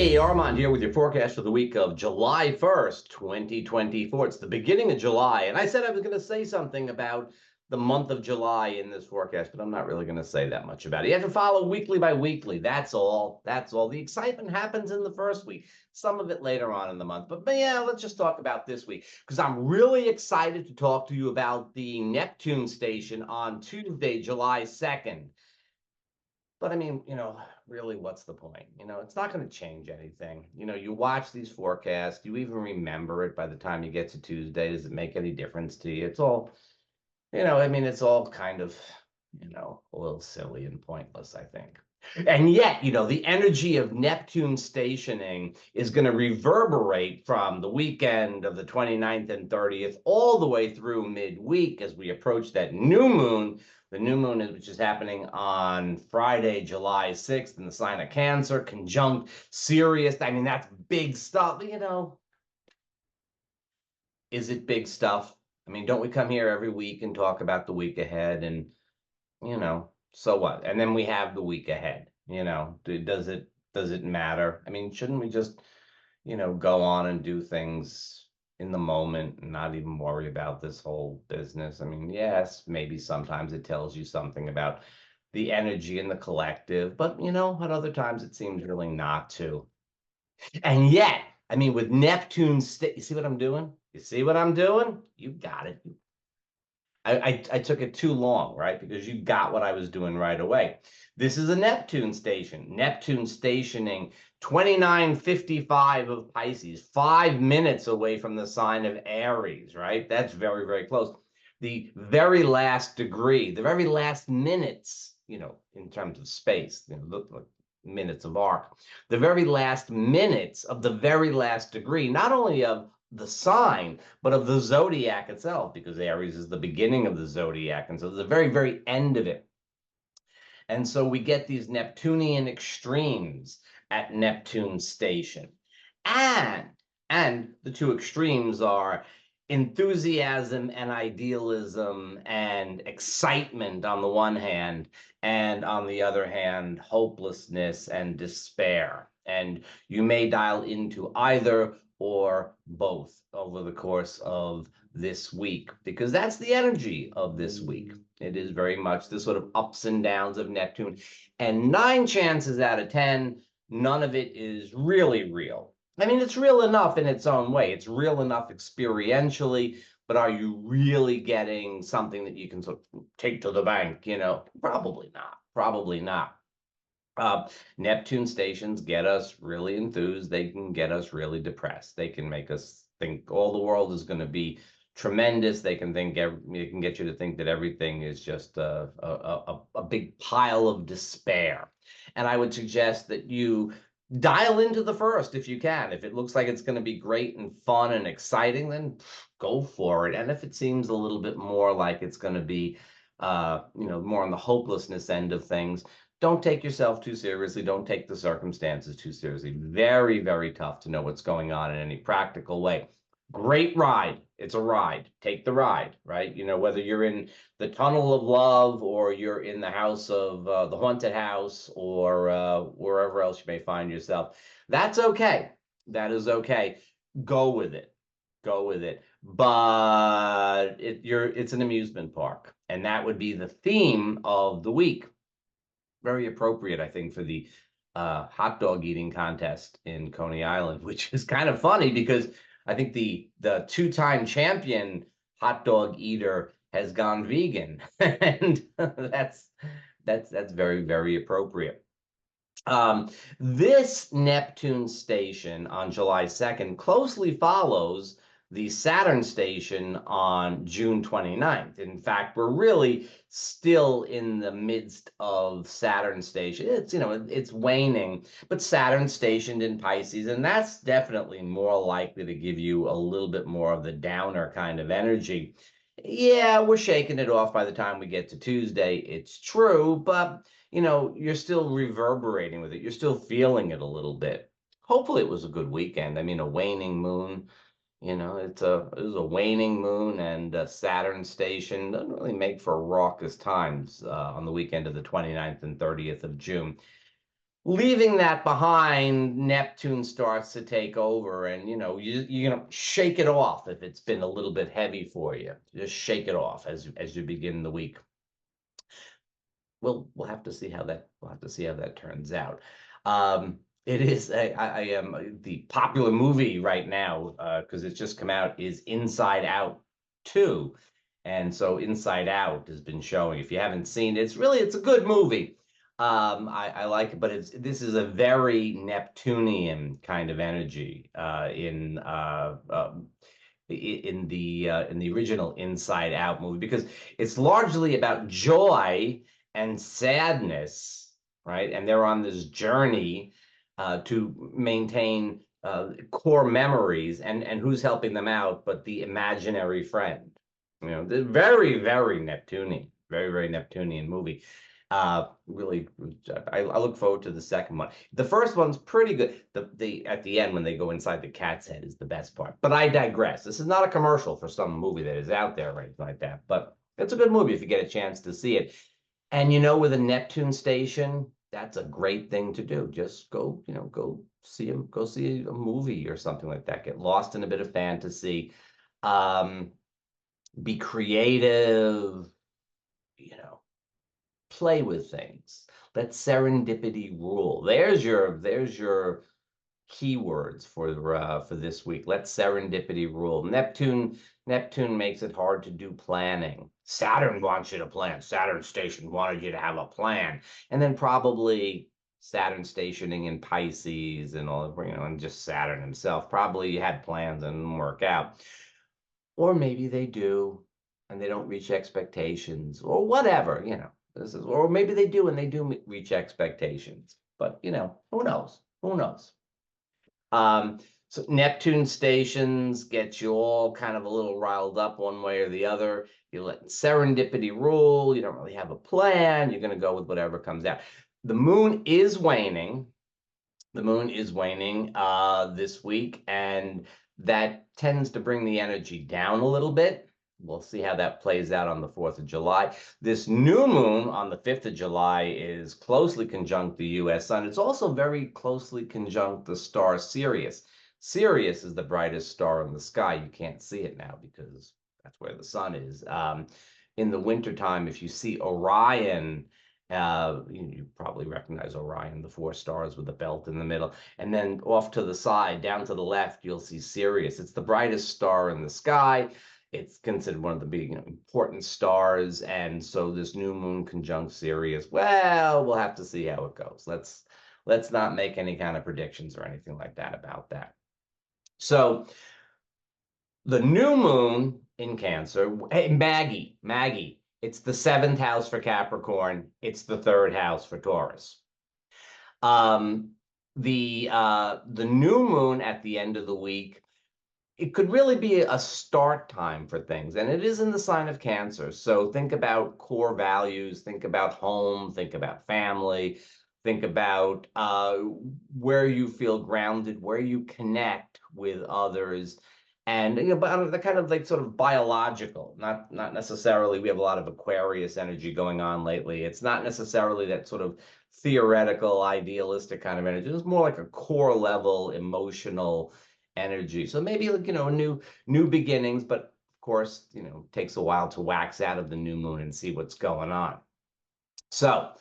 Hey, Armand here with your forecast for the week of July 1st, 2024. It's the beginning of July, and I said I was going to say something about the month of July in this forecast, but I'm not really going to say that much about it. You have to follow weekly by weekly. That's all. That's all. The excitement happens in the first week, some of it later on in the month. But yeah, let's just talk about this week because I'm really excited to talk to you about the Neptune station on Tuesday, July 2nd. But I mean, really, what's the point? It's not going to change anything. You watch these forecasts, you even remember it by the time you get to Tuesday. Does it make any difference to you? It's all, I mean, it's all kind of, a little silly and pointless, I think. And yet, the energy of Neptune stationing is going to reverberate from the weekend of the 29th and 30th all the way through midweek as we approach that new moon. The new moon, which is happening on Friday, July 6th, in the sign of Cancer, conjunct Sirius. I mean, that's big stuff, Is it big stuff? I mean, don't we come here every week and talk about the week ahead and, so what? And then we have the week ahead, does it matter? I mean, shouldn't we just, go on and do things in the moment and not even worry about this whole business? I mean, yes, maybe sometimes it tells you something about the energy in the collective, but at other times it seems really not to. And yet, I mean, with Neptune, you see what I'm doing? You see what I'm doing? You got it. I took it too long, right? Because you got what I was doing right away. This is a Neptune station. Neptune stationing 2955 of Pisces, 5 minutes away from the sign of Aries, right? That's very, very close. The very last degree, the very last minutes, in terms of space, look like minutes of arc, the very last minutes of the very last degree, not only of the sign, but of the zodiac itself, because Aries is the beginning of the zodiac, and so the very, very end of it. And so we get these Neptunian extremes at Neptune station. And the two extremes are enthusiasm and idealism and excitement on the one hand, and on the other hand, hopelessness and despair. And you may dial into either or both over the course of this week, because that's the energy of this week. It is very much the sort of ups and downs of Neptune. And 9 chances out of 10, none of it is really real. I mean, it's real enough in its own way. It's real enough experientially, but are you really getting something that you can sort of take to the bank? Probably not. Probably not. Neptune stations get us really enthused. They can get us really depressed. They can make us think all the world is going to be tremendous. They can get you to think that everything is just a big pile of despair. And I would suggest that you dial into the first if you can. If it looks like it's going to be great and fun and exciting, then go for it. And if it seems a little bit more like it's going to be more on the hopelessness end of things, don't take yourself too seriously. Don't take the circumstances too seriously. Very, very tough to know what's going on in any practical way. Great ride. It's a ride. Take the ride, right? Whether you're in the tunnel of love or you're in the house of the haunted house or wherever else you may find yourself. That's okay. That is okay. Go with it. Go with it. But it's an amusement park. And that would be the theme of the week. Very appropriate, I think, for the hot dog eating contest in Coney Island, which is kind of funny because I think the 2-time champion hot dog eater has gone vegan, and that's very, very appropriate. This Neptune station on July 2nd closely follows the Saturn station on June 29th. In fact, we're really still in the midst of Saturn station. It's waning, but Saturn stationed in Pisces, and that's definitely more likely to give you a little bit more of the downer kind of energy. Yeah, we're shaking it off by the time we get to Tuesday. It's true, but you're still reverberating with it. You're still feeling it a little bit. Hopefully it was a good weekend. I mean, a waning moon. It was a waning moon, and Saturn station doesn't really make for raucous times on the weekend of the 29th and 30th of June. Leaving that behind, Neptune starts to take over, and you're gonna shake it off if it's been a little bit heavy for you. Just shake it off as you begin the week. We'll have to see how that turns out. It is I am the popular movie right now, because it's just come out, is Inside Out 2. And so Inside Out has been showing. If you haven't seen it, it's a good movie. I like it, but this is a very Neptunian kind of energy, in the original Inside Out movie, because it's largely about joy and sadness, right? And they're on this journey to maintain core memories, and who's helping them out but the imaginary friend. The very, very Neptunian, very, very Neptunian movie. Really, I look forward to the second one. The first one's pretty good. The at the end when they go inside the cat's head is the best part. But I digress. This is not a commercial for some movie that is out there or anything like that. But it's a good movie if you get a chance to see it. And with a Neptune station, that's a great thing to do. Just go see a movie or something like that. Get lost in a bit of fantasy. Be creative. Play with things. Let serendipity rule. There's your keywords for this week. Let serendipity rule. Neptune makes it hard to do planning. Saturn wants you to plan. Saturn station wanted you to have a plan. And then probably Saturn stationing in Pisces and all, and just Saturn himself probably had plans and didn't work out. Or maybe they do and they don't reach expectations or whatever, or maybe they do and they do reach expectations. But, who knows? Who knows? So Neptune stations get you all kind of a little riled up one way or the other. You let serendipity rule. You don't really have a plan. You're going to go with whatever comes out. The moon is waning. The moon is waning this week, and that tends to bring the energy down a little bit. We'll see how that plays out on the 4th of July. This new moon on the 5th of July is closely conjunct the U.S. sun. It's also very closely conjunct the star Sirius. Sirius is the brightest star in the sky. You can't see it now because that's where the sun is. In the wintertime, if you see Orion, you probably recognize Orion, the 4 stars with the belt in the middle. And then off to the side, down to the left, you'll see Sirius. It's the brightest star in the sky. It's considered one of the big, important stars. And so this new moon conjunct Sirius, well, we'll have to see how it goes. Let's not make any kind of predictions or anything like that about that. So the new moon in Cancer, hey, Maggie, it's the 7th house for Capricorn. It's the 3rd house for Taurus. The new moon at the end of the week, it could really be a start time for things, and it is in the sign of Cancer. So think about core values, think about home, think about family, think about where you feel grounded, where you connect with others. And but the kind of like sort of biological, not necessarily. We have a lot of Aquarius energy going on lately. It's not necessarily that sort of theoretical, idealistic kind of energy. It's more like a core level emotional energy. So maybe like new beginnings, but of course takes a while to wax out of the new moon and see what's going on. So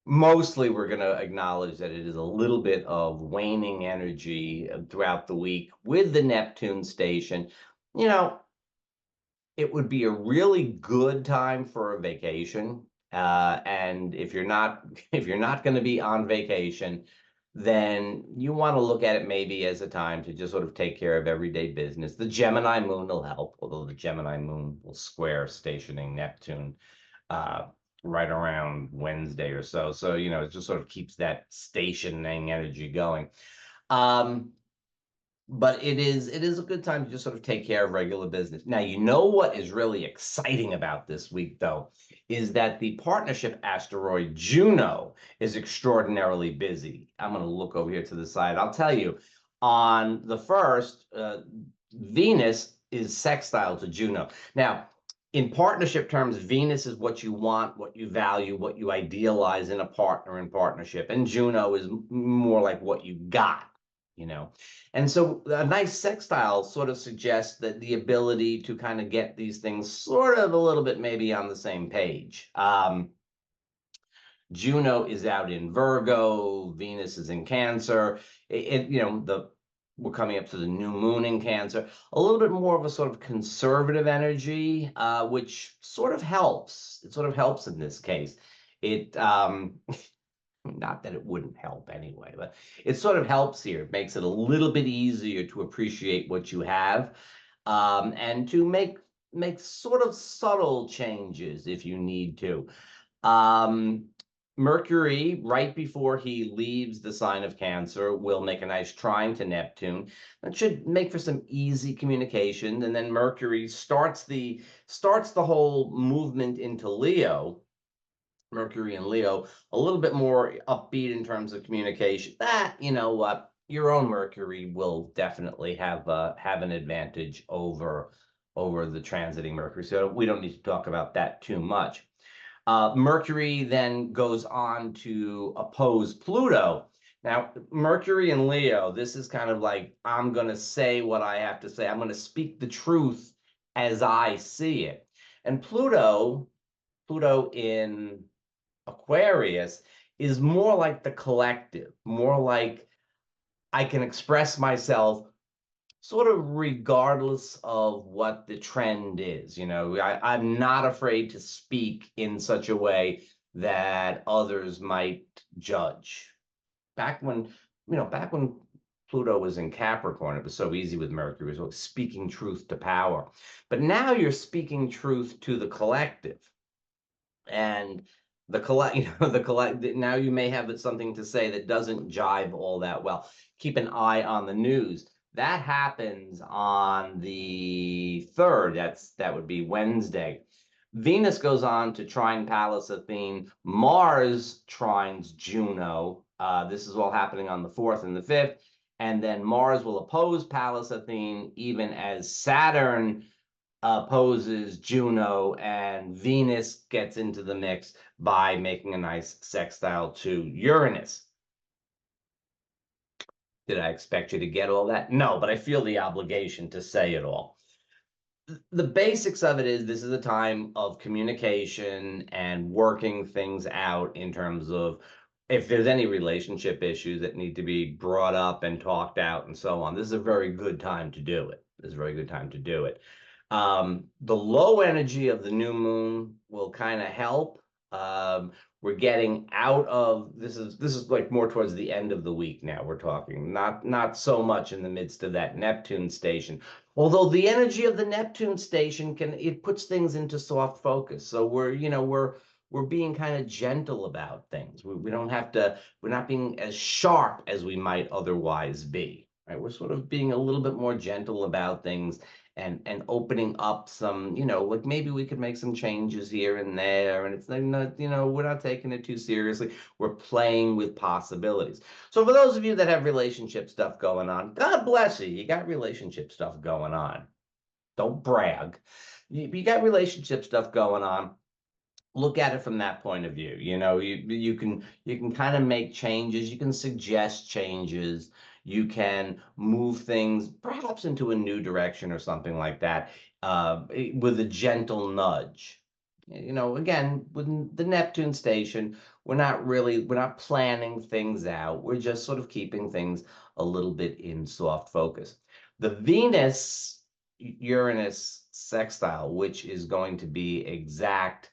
mostly we're going to acknowledge that it is a little bit of waning energy throughout the week with the Neptune station. It would be a really good time for a vacation. And if you're not going to be on vacation, then you want to look at it maybe as a time to just sort of take care of everyday business. The Gemini moon will help, although the Gemini moon will square stationing Neptune right around Wednesday or so. So, it just sort of keeps that stationing energy going. But it is a good time to just sort of take care of regular business. Now, what is really exciting about this week, though, is that the partnership asteroid Juno is extraordinarily busy. I'm going to look over here to the side. I'll tell you, on the 1st, Venus is sextile to Juno. Now, In partnership terms, Venus is what you want, what you value, what you idealize in a partner in partnership. And Juno is more like what you got, you know. And so a nice sextile sort of suggests that the ability to kind of get these things sort of a little bit maybe on the same page. Juno is out in Virgo, Venus is in Cancer. We're coming up to the new moon in Cancer. A little bit more of a sort of conservative energy, which sort of helps. It sort of helps in this case. It not that it wouldn't help anyway, but it sort of helps here. It makes it a little bit easier to appreciate what you have, and to make sort of subtle changes if you need to. Um, Mercury, right before he leaves the sign of Cancer, will make a nice trine to Neptune. That should make for some easy communication. And then Mercury starts the whole movement into Leo. Mercury and Leo, a little bit more upbeat in terms of communication. That, you know what, your own Mercury will definitely have an advantage over the transiting Mercury. So we don't need to talk about that too much. Mercury then goes on to oppose Pluto. Now, Mercury and Leo, this is kind of like, I'm going to say what I have to say. I'm going to speak the truth as I see it. And Pluto in Aquarius is more like the collective, more like I can express myself sort of regardless of what the trend is. I'm not afraid to speak in such a way that others might judge. Back when, back when Pluto was in Capricorn, it was so easy with Mercury. It was speaking truth to power. But now you're speaking truth to the collective. And now you may have something to say that doesn't jive all that well. Keep an eye on the news. That happens on the 3rd. That would be Wednesday. Venus goes on to trine Pallas Athene. Mars trines Juno. This is all happening on the 4th and the 5th. And then Mars will oppose Pallas Athene, even as Saturn opposes Juno, and Venus gets into the mix by making a nice sextile to Uranus. Did I expect you to get all that? No, but I feel the obligation to say it all. The basics of it is this is a time of communication and working things out in terms of if there's any relationship issues that need to be brought up and talked out and so on. This is a very good time to do it. This is a very good time to do it. The low energy of the new moon will kind of help. We're getting out of this is like more towards the end of the week now. We're talking not so much in the midst of that Neptune station. Although the energy of the Neptune station it puts things into soft focus. So we're being kind of gentle about things. We don't have to, we're not being as sharp as we might otherwise be. Right? We're sort of being a little bit more gentle about things and opening up some, like maybe we could make some changes here and there. And it's not, we're not taking it too seriously. We're playing with possibilities. So for those of you that have relationship stuff going on, God bless you. You got relationship stuff going on. Don't brag. You got relationship stuff going on. Look at it from that point of view. You can kind of make changes. You can suggest changes. You can move things perhaps into a new direction or something like that, with a gentle nudge. Again, with the Neptune station, we're not planning things out. We're just sort of keeping things a little bit in soft focus. The Venus Uranus sextile, which is going to be exact.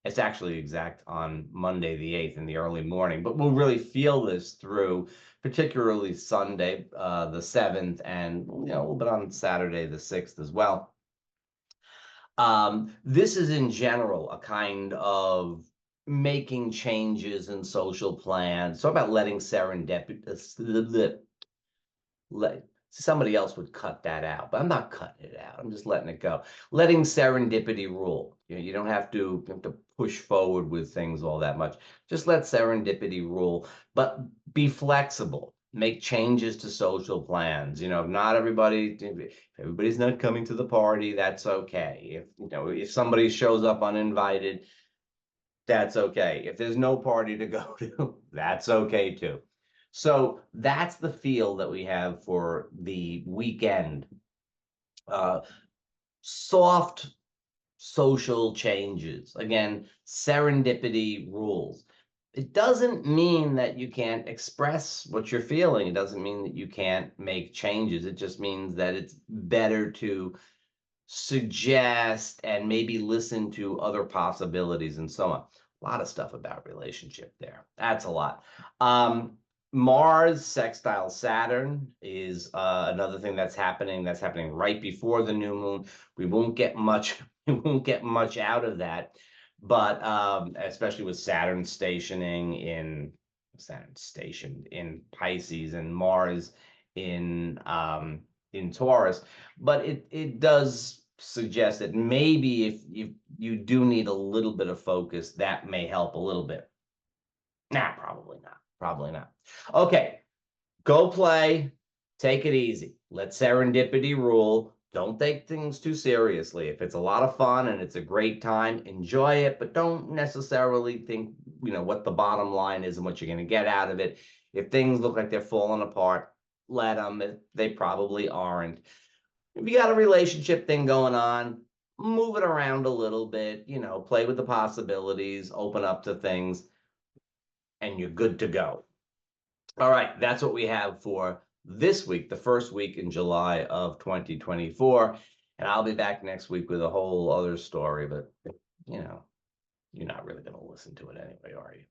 It's actually exact on Monday the 8th in the early morning, but we'll really feel this through particularly Sunday, the 7th, and a little bit on Saturday the 6th as well. This is in general a kind of making changes in social plans. So about letting serendipity, somebody else would cut that out, but I'm not cutting it out. I'm just letting it go. Letting serendipity rule. You don't have to push forward with things all that much. Just let serendipity rule, but be flexible. make changes to social plans. If not everybody, if everybody's not coming to the party, that's okay. If somebody shows up uninvited, that's okay. If there's no party to go to, that's okay too. So that's the feel that we have for the weekend. Soft social changes. Again, serendipity rules. It doesn't mean that you can't express what you're feeling. It doesn't mean that you can't make changes. It just means that it's better to suggest and maybe listen to other possibilities and so on. A lot of stuff about relationship there. That's a lot. Mars sextile Saturn is another thing that's happening. That's happening right before the new moon. We won't get much. We won't get much out of that, but especially with Saturn stationing in Pisces and Mars in Taurus. But it does suggest that maybe if you do need a little bit of focus, that may help a little bit. Nah, probably not. Probably not. Okay, go play. Take it easy. Let serendipity rule. Don't take things too seriously. If it's a lot of fun and it's a great time, enjoy it, but don't necessarily think, what the bottom line is and what you're going to get out of it. If things look like they're falling apart, let them. They probably aren't. If you got a relationship thing going on, move it around a little bit, play with the possibilities, open up to things, and you're good to go. All right, that's what we have for this week, the first week in July of 2024. And I'll be back next week with a whole other story, but you're not really going to listen to it anyway, are you?